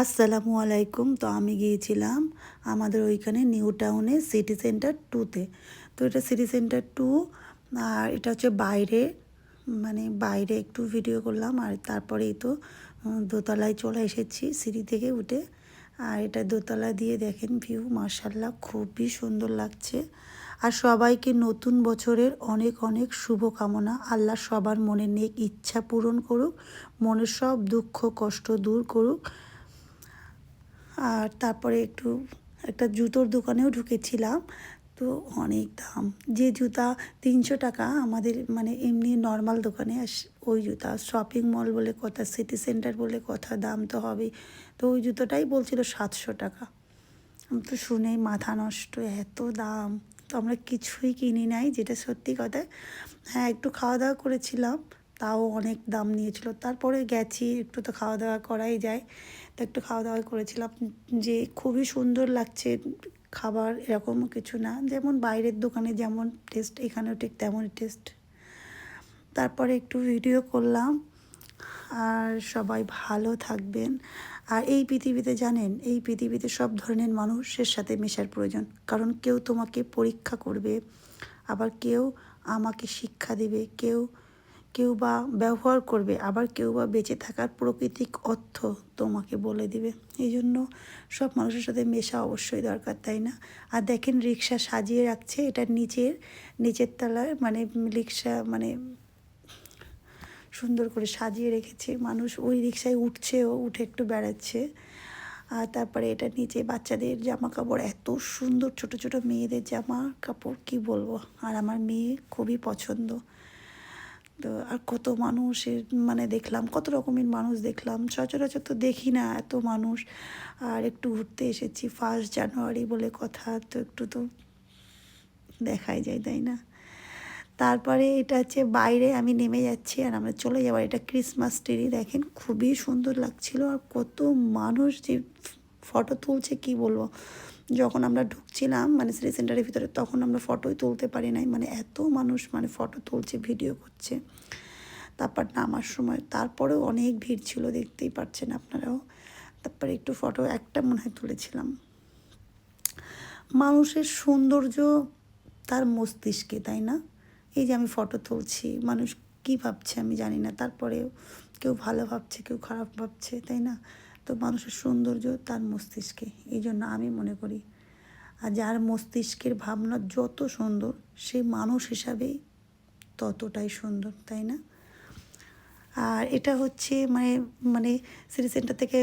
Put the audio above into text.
আসসালামু আলাইকুম। তো আমি গিয়েছিলাম আমাদের ওইখানে নিউ টাউনে সিটি সেন্টার 2-তে। তো এটা সিটি সেন্টার 2, আর এটা হচ্ছে বাইরে, মানে বাইরে একটু ভিডিও করলাম। আর তারপরেই তো দোতলায় চলে এসেছি সিঁড়ি থেকে উঠে। আর এটা দোতলা দিয়ে দেখেন ভিউ, মাশাআল্লাহ খুবই সুন্দর লাগছে। আর সবাইকে নতুন বছরের অনেক অনেক শুভকামনা। আল্লাহ সবার মনের নেক ইচ্ছা পূরণ করুক, মনের সব দুঃখ কষ্ট দূর করুক। আর তারপরে একটা জুতোর দোকানেও ঢুকেছিলাম। তো অনেক দাম, যে জুতা 300 টাকা আমাদের মানে এমনি নর্মাল দোকানে, ওই জুতা শপিং মল বলে কথা, সিটি সেন্টার বলে কথা, দাম তো হবেই। তো ওই জুতোটাই বলছিল 700 টাকা। আমি তো শুনেই মাথা নষ্ট, এত দাম। তো আমরা কিছুই কিনি নাই, যেটা সত্যি কথা। হ্যাঁ, একটু খাওয়া দাওয়া করেছিলাম, তাও অনেক দাম নিয়েছিল। তারপরে গেছি, একটু তো খাওয়া দাওয়া করাই যায়। তো একটু খাওয়া দাওয়া করেছিলাম, যে খুবই সুন্দর লাগছে খাবার, এরকমও কিছু না। যেমন বাইরের দোকানে যেমন টেস্ট, এখানেও ঠিক তেমনই টেস্ট। তারপরে একটু ভিডিও করলাম। আর সবাই ভালো থাকবেন। আর এই পৃথিবীতে জানেন, এই পৃথিবীতে সব ধরনের মানুষের সাথে মেশার প্রয়োজন। কারণ কেউ তোমাকে পরীক্ষা করবে, আবার কেউ আমাকে শিক্ষা দেবে, কেউ কেউ বা ব্যবহার করবে, আবার কেউ বা বেঁচে থাকার প্রকৃতিক অর্থ তোমাকে বলে দিবে। এই জন্য সব মানুষের সাথে মেশা অবশ্যই দরকার, তাই না? আর দেখেন রিক্সা সাজিয়ে রাখছে, এটা নিচের তলায়, মানে রিক্সা মানে সুন্দর করে সাজিয়ে রেখেছে। মানুষ ওই রিক্সায় উঠছেও, উঠে একটু বেড়াচ্ছে। আর তারপরে এটা নিচে বাচ্চাদের জামা কাপড়, এত সুন্দর ছোট ছোট মেয়েদের জামা কাপড়, কি বলবো। আর আমার মেয়ে খুবই পছন্দ। তো আর কত মানুষের মানে দেখলাম, কত রকমের মানুষ দেখলাম, সচরাচর তো দেখি না এত মানুষ। আর একটু ঘুরতে এসেছি, 1 জানুয়ারি বলে কথা, তো একটু তো দেখাই যায়, তাই না? তারপরে এটা হচ্ছে বাইরে, আমি নেমে যাচ্ছি আর আমরা চলে যাবো। এটা ক্রিসমাস ট্রি, দেখেন খুবই সুন্দর লাগছিল। আর কত মানুষ যে ফটো তুলছে, কি বলবো। যখন আমরা ঢুকছিলাম মানে সিটি সেন্টারের ভিতরে, তখন আমরা ফটোই তুলতে পারি নাই, মানে এত মানুষ মানে ফটো তুলছে, ভিডিও করছে। তারপর নামার সময় তারপরেও অনেক ভিড় ছিল, দেখতেই পাচ্ছেন আপনারাও। তারপরে একটু ফটো একটা মনে হয় তুলেছিলাম। মানুষের সৌন্দর্য তার মস্তিষ্কে, তাই না? এই যে আমি ফটো তুলছি, মানুষ কী ভাবছে আমি জানি না, তারপরেও কেউ ভালো ভাবছে, কেউ খারাপ ভাবছে, তাই না? তো মানুষের সৌন্দর্য তার মস্তিষ্কে, এই জন্য আমি মনে করি। আর যার মস্তিষ্কের ভাবনা যত সুন্দর, সে মানুষ হিসাবেই ততটাই সুন্দর, তাই না? আর এটা হচ্ছে মানে মানে সিটি সেন্টার থেকে